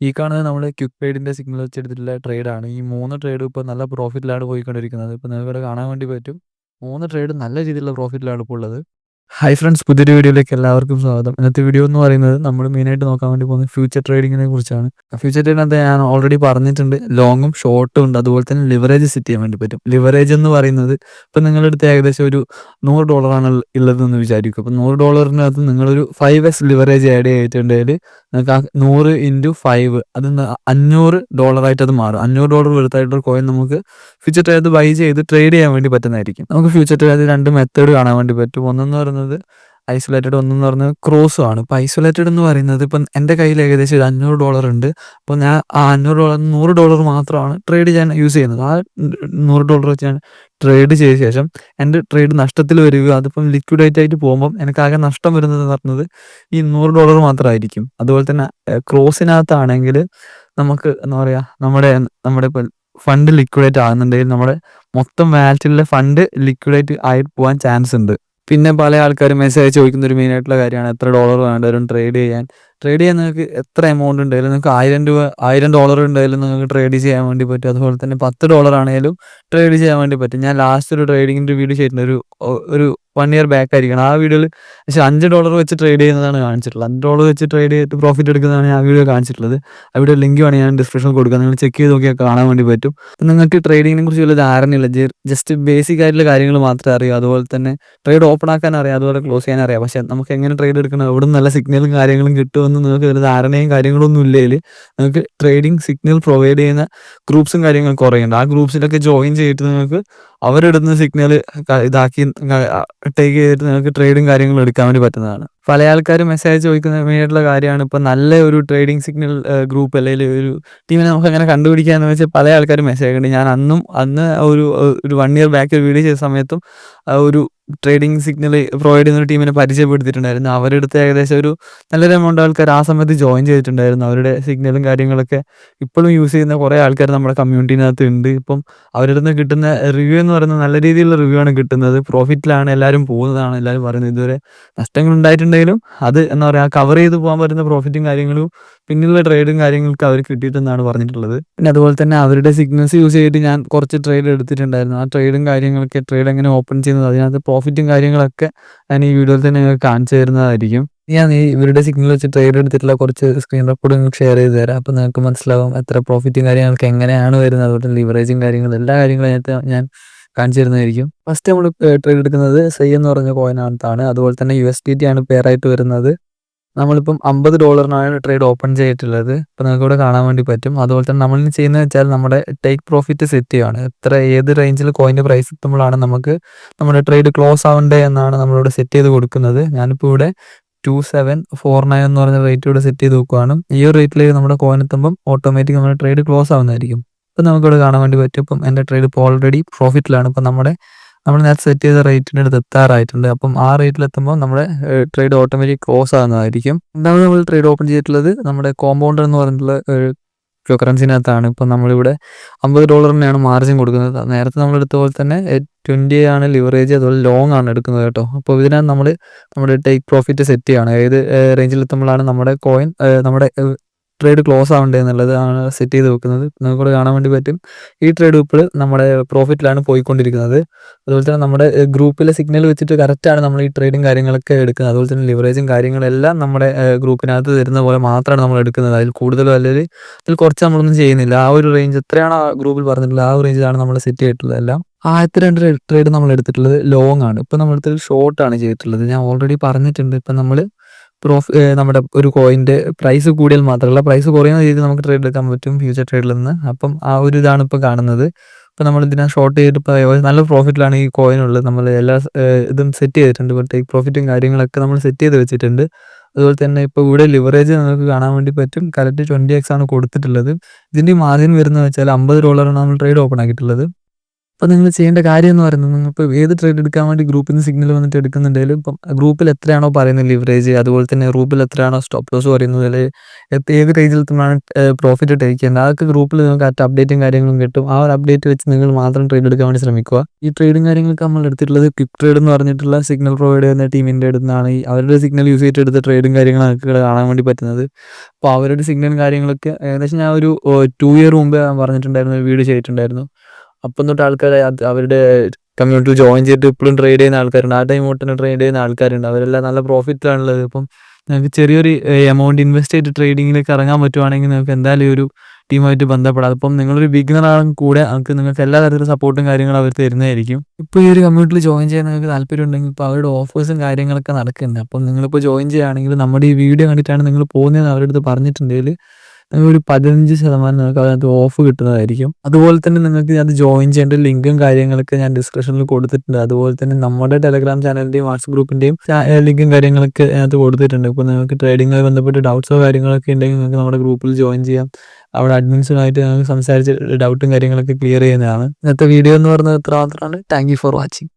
ഈ കാണുന്നത് നമ്മൾ ക്വിക്ക് ട്രേഡിന്റെ സിഗ്നൽ വെച്ചെടുത്തിട്ടുള്ള ട്രേഡാണ്. ഈ 3 ട്രേഡും ഇപ്പോൾ നല്ല പ്രോഫിറ്റിലാണ് പോയിക്കൊണ്ടിരിക്കുന്നത്. ഇപ്പോൾ നിങ്ങൾക്കിവിടെ കാണാൻ വേണ്ടി പറ്റും. 3 ട്രേഡും നല്ല രീതിയിലുള്ള പ്രോഫിറ്റിലാണ് ഇപ്പോൾ ഉള്ളത്. ഹായ് ഫ്രണ്ട്സ്, പുതിയൊരു വീഡിയോയിലേക്ക് എല്ലാവർക്കും സ്വാഗതം. ഇന്നത്തെ വീഡിയോ എന്ന് പറയുന്നത് നമ്മൾ മെയിനായിട്ട് നോക്കാൻ വേണ്ടി പോകുന്നത് ഫ്യൂച്ചർ ട്രേഡിങ്ങിനെ കുറിച്ചാണ്. ഫ്യൂച്ചർ ട്രേഡിനകത്ത് ഞാൻ ഓൾറെഡി പറഞ്ഞിട്ടുണ്ട്, ലോങ്ങും ഷോർട്ടും ഉണ്ട്. അതുപോലെ തന്നെ ലിവറേജ് സെറ്റ് ചെയ്യാൻ വേണ്ടി പറ്റും. ലിവറേജ് എന്ന് പറയുന്നത് ഇപ്പോൾ നിങ്ങളുടെ അടുത്ത് ഏകദേശം ഒരു $100 ഉള്ളതെന്ന് വിചാരിക്കും. അപ്പോൾ $100 നിങ്ങളൊരു 5x ലിവറേജ് ആഡ് ചെയ്തിട്ടുണ്ടെങ്കിൽ നിങ്ങൾക്ക് ആ 100 ഇൻറ്റു 5 അത് $500 അത് മാറും. $500 വെറുത്തായിട്ടൊരു കോയിൻ നമുക്ക് ഫ്യൂച്ചർ ട്രേഡ് ബൈ ചെയ്ത് ട്രേഡ് ചെയ്യാൻ വേണ്ടി പറ്റുന്നതായിരിക്കും. നമുക്ക് ഫ്യൂച്ചർ ട്രേഡ് 2 മെത്തേഡ് കാണാൻ വേണ്ടി പറ്റും. ഒന്നെന്ന് പറയുന്നത് ഐസൊലേറ്റഡ്, ഒന്നെന്ന് പറയുന്നത് ക്രോസും ആണ്. ഇപ്പോൾ ഐസൊലേറ്റഡ് എന്ന് പറയുന്നത് ഇപ്പം എൻ്റെ കയ്യിൽ ഏകദേശം ഒരു $500 ഉണ്ട്. അപ്പോൾ ഞാൻ ആ $500 മാത്രമാണ് ട്രേഡ് ചെയ്യാൻ യൂസ് ചെയ്യുന്നത്. ആ $100 വെച്ച് ഞാൻ ട്രേഡ് ചെയ്ത ശേഷം എൻ്റെ ട്രേഡ് നഷ്ടത്തിൽ വരികയോ അതിപ്പം ലിക്വിഡേറ്റ് ആയിട്ട് പോകുമ്പം എനിക്കാകെ നഷ്ടം വരുന്നത് പറഞ്ഞത് ഈ $100 മാത്രമായിരിക്കും. അതുപോലെ തന്നെ ക്രോസിനകത്താണെങ്കിൽ നമുക്ക് എന്താ പറയുക, നമ്മുടെ ഇപ്പോൾ ഫണ്ട് ലിക്വിഡേറ്റ് ആകുന്നുണ്ടെങ്കിൽ നമ്മുടെ മൊത്തം വാലറ്റിലെ ഫണ്ട് ലിക്വിഡേറ്റ് ആയി പോകാൻ ചാൻസ് ഉണ്ട്. പിന്നെ പല ആൾക്കാരും മെസ്സേജ് ചോദിക്കുന്ന ഒരു മെയിൻ ആയിട്ടുള്ള കാര്യമാണ് എത്ര ഡോളർ വേണ്ടി വരും ട്രേഡ് ചെയ്യാൻ. ട്രേഡ് ചെയ്യാൻ നിങ്ങൾക്ക് എത്ര എമൗണ്ട് ഉണ്ടായാലും നിങ്ങൾക്ക് $1000 ഉണ്ടായാലും നിങ്ങൾക്ക് ട്രേഡ് ചെയ്യാൻ വേണ്ടി പറ്റും. അതുപോലെ തന്നെ $10 ആണെങ്കിലും ട്രേഡ് ചെയ്യാൻ വേണ്ടി പറ്റും. ഞാൻ ലാസ്റ്റ് ഒരു ട്രേഡിങ്ങിൻ്റെ വീഡിയോ ചെയ്തിട്ടുണ്ട്, ഒരു 1 ഇയർ ബാക്ക് ആയിരിക്കണം. ആ വീഡിയോയിൽ പക്ഷേ $5 വെച്ച് ട്രേഡ് ചെയ്യുന്നതാണ് കാണിച്ചിട്ടുള്ളത്. $5 വെച്ച് ട്രേഡ് ചെയ്തിട്ട് പ്രോഫിറ്റ് എടുക്കുന്നതാണ് ഞാൻ വീഡിയോ കാണിച്ചിട്ടുള്ളത്. ആ വീഡിയോ ലിങ്ക് വേണമെങ്കിൽ ഞാൻ ഡിസ്ക്രിപ്ഷനിൽ കൊടുക്കാം, നിങ്ങൾ ചെക്ക് ചെയ്ത് നോക്കിയാൽ കാണാൻ വേണ്ടി പറ്റും. അപ്പം നിങ്ങൾക്ക് ട്രേഡിങ്ങിനെ കുറിച്ച് വലിയ ധാരണയില്ല, ജസ്റ്റ് ബേസിക് ആയിട്ടുള്ള കാര്യങ്ങൾ മാത്രമേ അറിയൂ. അതുപോലെ തന്നെ ട്രേഡ് ഓപ്പൺ ആക്കാൻ അറിയാം, അതുപോലെ ക്ലോസ് ചെയ്യാൻ അറിയാം. പക്ഷേ നമുക്ക് എങ്ങനെ ട്രേഡ് എടുക്കണം, എവിടെ നിന്ന് നല്ല സിഗ്നലും കാര്യങ്ങളും കിട്ടുമെന്ന് നിങ്ങൾക്ക് ഒരു ധാരണയും കാര്യങ്ങളൊന്നും ഇല്ലെങ്കിൽ നിങ്ങൾക്ക് ട്രേഡിംഗ് സിഗ്നൽ പ്രൊവൈഡ് ചെയ്യുന്ന ഗ്രൂപ്പ്സും കാര്യങ്ങളും കുറേ ഉണ്ട്. ആ ഗ്രൂപ്പ്സിലൊക്കെ ജോയിൻ ചെയ്തിട്ട് നിങ്ങൾക്ക് അവരെടുക്കുന്ന സിഗ്നൽ ഇതാക്കി ടേക്ക് ചെയ്തിട്ട് നിങ്ങൾക്ക് ട്രേഡും കാര്യങ്ങളും എടുക്കാൻ വേണ്ടി പറ്റുന്നതാണ്. പല ആൾക്കാരും മെസ്സേജ് ചോദിക്കുന്ന മെയിനായിട്ടുള്ള കാര്യമാണ് ഇപ്പോൾ നല്ല ഒരു ട്രേഡിംഗ് സിഗ്നൽ ഗ്രൂപ്പ് അല്ലെങ്കിൽ ഒരു ടീമിനെ നമുക്ക് എങ്ങനെ കണ്ടുപിടിക്കാന്ന് വെച്ചാൽ പല ആൾക്കാരും മെസ്സേജ് ഉണ്ട്. ഞാൻ അന്ന് ഒരു 1 ഇയർ ബാക്ക് ഒരു വീഡിയോ ചെയ്ത സമയത്തും ഒരു ട്രേഡിംഗ് സിഗ്നൽ പ്രൊവൈഡ് ചെയ്യുന്ന ഒരു ടീമിനെ പരിചയപ്പെടുത്തിയിട്ടുണ്ടായിരുന്നു. അവരെടുത്ത് ഏകദേശം ഒരു നല്ലൊരു എമൗണ്ട് ആൾക്കാർ ആ സമയത്ത് ജോയിൻ ചെയ്തിട്ടുണ്ടായിരുന്നു. അവരുടെ സിഗ്നലും കാര്യങ്ങളൊക്കെ ഇപ്പോഴും യൂസ് ചെയ്യുന്ന കുറേ ആൾക്കാർ നമ്മുടെ കമ്മ്യൂണിറ്റിനകത്ത് ഉണ്ട്. ഇപ്പം അവരുടെ നിന്ന് കിട്ടുന്ന റിവ്യൂ എന്ന് പറയുന്നത് നല്ല രീതിയിലുള്ള റിവ്യൂ ആണ് കിട്ടുന്നത്. പ്രോഫിറ്റിലാണ് എല്ലാവരും പോകുന്നതാണ് എല്ലാവരും പറയുന്നത്. ഇതുവരെ നഷ്ടങ്ങൾ ഉണ്ടായിട്ടുണ്ടെങ്കിലും അത് എന്താ പറയുക, കവർ ചെയ്ത് പോകാൻ പറ്റുന്ന പ്രോഫിറ്റും കാര്യങ്ങളും പിന്നെയുള്ള ട്രേഡും കാര്യങ്ങൾക്ക് അവർ കിട്ടിയിട്ടെന്നാണ് പറഞ്ഞിട്ടുള്ളത്. പിന്നെ അതുപോലെ തന്നെ അവരുടെ സിഗ്നൽസ് യൂസ് ചെയ്തിട്ട് ഞാൻ കുറച്ച് ട്രേഡ് എടുത്തിട്ടുണ്ടായിരുന്നു. ആ ട്രേഡും കാര്യങ്ങളൊക്കെ, ട്രേഡ് എങ്ങനെ ഓപ്പൺ ചെയ്യുന്നത്, അതിനകത്ത് പ്രോഫിറ്റും കാര്യങ്ങളൊക്കെ ഞാൻ ഈ വീഡിയോയിൽ തന്നെ നിങ്ങൾക്ക് കാണിച്ചു തരുന്നതായിരിക്കും. ഞാൻ ഈ ഇവരുടെ സിഗ്നൽ വെച്ച് ട്രേഡ് എടുത്തിട്ടുള്ള കുറച്ച് സ്ക്രീൻ റെക്കോർഡ് നിങ്ങൾക്ക് ഷെയർ ചെയ്ത് തരാം. അപ്പോൾ നിങ്ങൾക്ക് മനസ്സിലാവും എത്ര പ്രോഫിറ്റും കാര്യങ്ങളൊക്കെ എങ്ങനെയാണ് വരുന്നത്. അതുപോലെ ലിവറേജും കാര്യങ്ങളും എല്ലാ കാര്യങ്ങളും ഞാൻ കാണിച്ചു തരുന്നതായിരിക്കും. ഫസ്റ്റ് നമ്മൾ ട്രേഡ് എടുക്കുന്നത് SAI എന്ന് പറഞ്ഞ കോയിനകത്താണ്. അതുപോലെ തന്നെ USDT ആണ് പെയറായിട്ട് വരുന്നത്. നമ്മളിപ്പം $50 ട്രേഡ് ഓപ്പൺ ചെയ്തിട്ടുള്ളത്. ഇപ്പോൾ നിങ്ങൾക്ക് ഇവിടെ കാണാൻ വേണ്ടി പറ്റും. അതുപോലെ തന്നെ നമ്മൾ ചെയ്യുന്നത് വെച്ചാൽ നമ്മുടെ ടേക്ക് പ്രോഫിറ്റ് സെറ്റ് ചെയ്യുകയാണ്. ഏത് റേഞ്ചിൽ കോയിൻ്റെ പ്രൈസ് എത്തുമ്പോഴാണ് നമുക്ക് നമ്മുടെ ട്രേഡ് ക്ലോസ് ആവണ്ടേ എന്നാണ് നമ്മളിവിടെ സെറ്റ് ചെയ്ത് കൊടുക്കുന്നത്. ഞാനിപ്പോൾ ഇവിടെ 2749 എന്ന് പറഞ്ഞ റേറ്റ് ഇവിടെ സെറ്റ് ചെയ്ത് വെക്കുകയാണ്. ഈ ഒരു റേറ്റിലേക്ക് നമ്മുടെ കോയിൻ എത്തുമ്പം ഓട്ടോമാറ്റിക് നമ്മുടെ ട്രേഡ് ക്ലോസ് ആവുന്നതായിരിക്കും. ഇപ്പം നമുക്കിവിടെ കാണാൻ വേണ്ടി പറ്റും. ഇപ്പം എൻ്റെ ട്രേഡ് ഇപ്പോൾ ഓൾറെഡി പ്രോഫിറ്റിലാണ്. ഇപ്പം നമ്മൾ നേരത്തെ സെറ്റ് ചെയ്ത റേറ്റിൻ്റെ അടുത്ത് എത്താറായിട്ടുണ്ട്. അപ്പം ആ റേറ്റിലെത്തുമ്പോൾ നമ്മുടെ ട്രേഡ് ഓട്ടോമാറ്റിക് ക്ലോസ് ആകുന്നതായിരിക്കും. രണ്ടാമത് നമ്മൾ ട്രേഡ് ഓപ്പൺ ചെയ്തിട്ടുള്ളത് നമ്മുടെ കോമ്പൗണ്ടർ എന്ന് പറഞ്ഞിട്ടുള്ള ക്രിപ്റ്റോ കറൻസിനകത്താണ്. ഇപ്പം നമ്മളിവിടെ $50 മാർജിൻ കൊടുക്കുന്നത്. നേരത്തെ നമ്മൾ എടുത്ത പോലെ തന്നെ 20 ആണ് ലിവറേജ്, അതുപോലെ ലോങ് ആണ് എടുക്കുന്നത് കേട്ടോ. അപ്പോൾ ഇതിനകത്ത് നമ്മൾ നമ്മുടെ ടേക്ക് പ്രോഫിറ്റ് സെറ്റ് ചെയ്യുകയാണ്. ഏത് റേഞ്ചിലെത്തുമ്പോഴാണ് നമ്മുടെ കോയിൻ നമ്മുടെ ട്രേഡ് ക്ലോസ് ആവണ്ടേ എന്നുള്ളതാണ് സെറ്റ് ചെയ്ത് വെക്കുന്നത്. നമുക്കിവിടെ കാണാൻ വേണ്ടി പറ്റും. ഈ ട്രേഡ് ഇപ്പോൾ നമ്മുടെ പ്രോഫിറ്റിലാണ് പോയിക്കൊണ്ടിരിക്കുന്നത്. അതുപോലെ തന്നെ നമ്മുടെ ഗ്രൂപ്പിലെ സിഗ്നൽ വെച്ചിട്ട് കറക്റ്റാണ് നമ്മൾ ഈ ട്രേഡും കാര്യങ്ങളൊക്കെ എടുക്കുന്നത്. അതുപോലെ തന്നെ ലിവറേജും കാര്യങ്ങളെല്ലാം നമ്മുടെ ഗ്രൂപ്പിനകത്ത് തരുന്ന പോലെ മാത്രമാണ് നമ്മൾ എടുക്കുന്നത്. അതിൽ കൂടുതലോ അല്ലെങ്കിൽ അതിൽ കുറച്ച് നമ്മളൊന്നും ചെയ്യുന്നില്ല. ആ ഒരു റേഞ്ച് എത്രയാണോ ആ ഗ്രൂപ്പിൽ പറഞ്ഞിട്ടുള്ളത് ആ ഒരു റേഞ്ചിലാണ് നമ്മൾ സെറ്റ് ചെയ്തിട്ടുള്ളത് എല്ലാം. ആദ്യത്തെ 2 ട്രേഡ് നമ്മൾ എടുത്തിട്ടുള്ളത് ലോങ് ആണ്. ഇപ്പം നമ്മൾ എടുത്തത് ഷോർട്ടാണ് ചെയ്തിട്ടുള്ളത്. ഞാൻ ഓൾറെഡി പറഞ്ഞിട്ടുണ്ട്. ഇപ്പം നമ്മൾ നമ്മുടെ ഒരു കോയിൻ്റെ പ്രൈസ് കൂടിയാൽ മാത്രമല്ല, പ്രൈസ് കുറയുന്ന രീതിയിൽ നമുക്ക് ട്രേഡ് എടുക്കാൻ പറ്റും ഫ്യൂച്ചർ ട്രേഡിൽ നിന്ന്. അപ്പം ആ ഒരു ഇതാണ് ഇപ്പോൾ കാണുന്നത്. ഇപ്പോൾ നമ്മൾ ഇതിനെ ഷോർട്ട് ചെയ്തിട്ട് ഇപ്പോൾ നല്ല പ്രോഫിറ്റിലാണ് ഈ കോയിൻ ഉള്ളത്. നമ്മൾ എല്ലാ ഇതും സെറ്റ് ചെയ്തിട്ടുണ്ട്. ഇപ്പോൾ ടേക്ക് പ്രോഫിറ്റും കാര്യങ്ങളൊക്കെ നമ്മൾ സെറ്റ് ചെയ്ത് വെച്ചിട്ടുണ്ട്. അതുപോലെ തന്നെ ഇപ്പോൾ ഇവിടെ ലിവറേജ് നമുക്ക് കാണാൻ വേണ്ടി പറ്റും. കറക്റ്റ് 20x ആണ് കൊടുത്തിട്ടുള്ളത്. ഇതിൻ്റെ മാർജിൻ വരുന്നത് വെച്ചാൽ $50 നമ്മൾ ട്രേഡ് ഓപ്പൺ ആക്കിയിട്ടുള്ളത്. അപ്പോൾ നിങ്ങൾ ചെയ്യേണ്ട കാര്യം എന്ന് പറയുന്നത് നിങ്ങളിപ്പോൾ ഏത് ട്രേഡ് എടുക്കാൻ വേണ്ടി ഗ്രൂപ്പിൽ നിന്ന് സിഗ്നൽ വന്നിട്ട് എടുക്കുന്നുണ്ടെങ്കിലും ഇപ്പം ഗ്രൂപ്പിൽ എത്രയാണോ പറയുന്നത് ലിവറേജ്, അതുപോലെ തന്നെ ഗ്രൂപ്പിൽ എത്രയാണോ സ്റ്റോപ്പ് ലോസ് പറയുന്നത്, അല്ലെങ്കിൽ ഏത് റേഞ്ചിൽ നിന്നാണ് പ്രോഫിറ്റ് ടേക്ക് ചെയ്യുന്നത്, അതൊക്കെ ഗ്രൂപ്പിൽ നിങ്ങൾക്ക് കറക്റ്റ് അപ്ഡേറ്റും കാര്യങ്ങളും കിട്ടും. ആ ഒരു അപ്ഡേറ്റ് വെച്ച് നിങ്ങൾ മാത്രം ട്രേഡ് എടുക്കാൻ വേണ്ടി ശ്രമിക്കുക. ഈ ട്രേഡും കാര്യങ്ങളൊക്കെ നമ്മൾ എടുത്തിട്ടുള്ളത് ക്വിക്ക് ട്രേഡ് എന്ന് പറഞ്ഞിട്ടുള്ള സിഗ്നൽ പ്രൊവൈഡ് ചെയ്യുന്ന ടീമിൻ്റെ അടുത്ത് നിന്നാണ്. അവരുടെ സിഗ്നൽ യൂസ് ചെയ്തിട്ട് എടുത്ത ട്രേഡും കാര്യങ്ങളും നമുക്ക് ഇവിടെ കാണാൻ വേണ്ടി പറ്റുന്നത്. അപ്പോൾ അവരുടെ സിഗ്നലും കാര്യങ്ങളൊക്കെ ഏകദേശം ഞാൻ ഒരു 2 ഇയർ മുമ്പ് ഞാൻ പറഞ്ഞിട്ടുണ്ടായിരുന്നു, ഒരു വീഡിയോ ചെയ്തിട്ടുണ്ടായിരുന്നു. അപ്പം തൊട്ട് ആൾക്കാർ അവരുടെ കമ്മ്യൂണിറ്റിയിൽ ജോയിൻ ചെയ്തിട്ട് ഇപ്പോഴും ട്രേഡ് ചെയ്യുന്ന ആൾക്കാരുണ്ട്. ആ ടൈം തൊട്ട് തന്നെ ട്രേഡ് ചെയ്യുന്ന ആൾക്കാരുണ്ട്. അവരെല്ലാം നല്ല പ്രോഫിറ്റിലാണുള്ളത്. ഇപ്പം നിങ്ങൾക്ക് ചെറിയൊരു എമൗണ്ട് ഇൻവെസ്റ്റ് ചെയ്തിട്ട് ട്രേഡിങ്ങിലേക്ക് ഇറങ്ങാൻ പറ്റുവാണെങ്കിൽ നിങ്ങൾക്ക് എന്തായാലും ഈ ഒരു ടീമായിട്ട് ബന്ധപ്പെടാം. അപ്പം നിങ്ങളൊരു ബിഗിനർ ആണെങ്കിൽ കൂടെ നിങ്ങൾക്ക് എല്ലാ തരത്തിലുള്ള സപ്പോർട്ടും കാര്യങ്ങളും അവർ തരുന്നതായിരിക്കും. ഇപ്പോൾ ഈ ഒരു കമ്മ്യൂണിറ്റിയിൽ ജോയിൻ ചെയ്യാൻ നിങ്ങൾക്ക് താല്പര്യം ഉണ്ടെങ്കിൽ ഇപ്പോൾ അവരുടെ ഓഫേഴ്സും കാര്യങ്ങളൊക്കെ നടക്കുന്നുണ്ട്. അപ്പം നിങ്ങളിപ്പോൾ ജോയിൻ ചെയ്യുകയാണെങ്കിൽ നമ്മുടെ ഈ വീഡിയോ കണ്ടിട്ടാണ് നിങ്ങൾ പോകുന്നതെന്ന് അവരുടെ അടുത്ത് പറഞ്ഞിട്ടുണ്ടെങ്കിൽ ഒരു 15% നിങ്ങൾക്ക് അതിനകത്ത് ഓഫ് കിട്ടുന്നതായിരിക്കും. അതുപോലെ തന്നെ നിങ്ങൾക്ക് അത് ജോയിൻ ചെയ്യേണ്ട ലിങ്കും കാര്യങ്ങളൊക്കെ ഞാൻ ഡിസ്ക്രിപ്ഷനിൽ കൊടുത്തിട്ടുണ്ട്. അതുപോലെ തന്നെ നമ്മുടെ ടെലഗ്രാം ചാനലിൻ്റെയും വാട്സപ്പ് ഗ്രൂപ്പിൻ്റെയും ലിങ്കും കാര്യങ്ങളൊക്കെ അതിനകത്ത് കൊടുത്തിട്ടുണ്ട്. ഇപ്പോൾ നിങ്ങൾക്ക് ട്രേഡിങ്ങുമായി ബന്ധപ്പെട്ട് ഡൗട്ട്സോ കാര്യങ്ങളൊക്കെ ഉണ്ടെങ്കിൽ നിങ്ങൾക്ക് നമ്മുടെ ഗ്രൂപ്പിൽ ജോയിൻ ചെയ്യാം. അവിടെ അഡ്മിൻസുമായിട്ട് നിങ്ങൾക്ക് സംസാരിച്ച് ഡൗട്ടും കാര്യങ്ങളൊക്കെ ക്ലിയർ ചെയ്യുന്നതാണ്. ഇന്നത്തെ വീഡിയോ എന്ന് പറയുന്നത് ഇത്ര മാത്രമാണ്. Thank you for watching.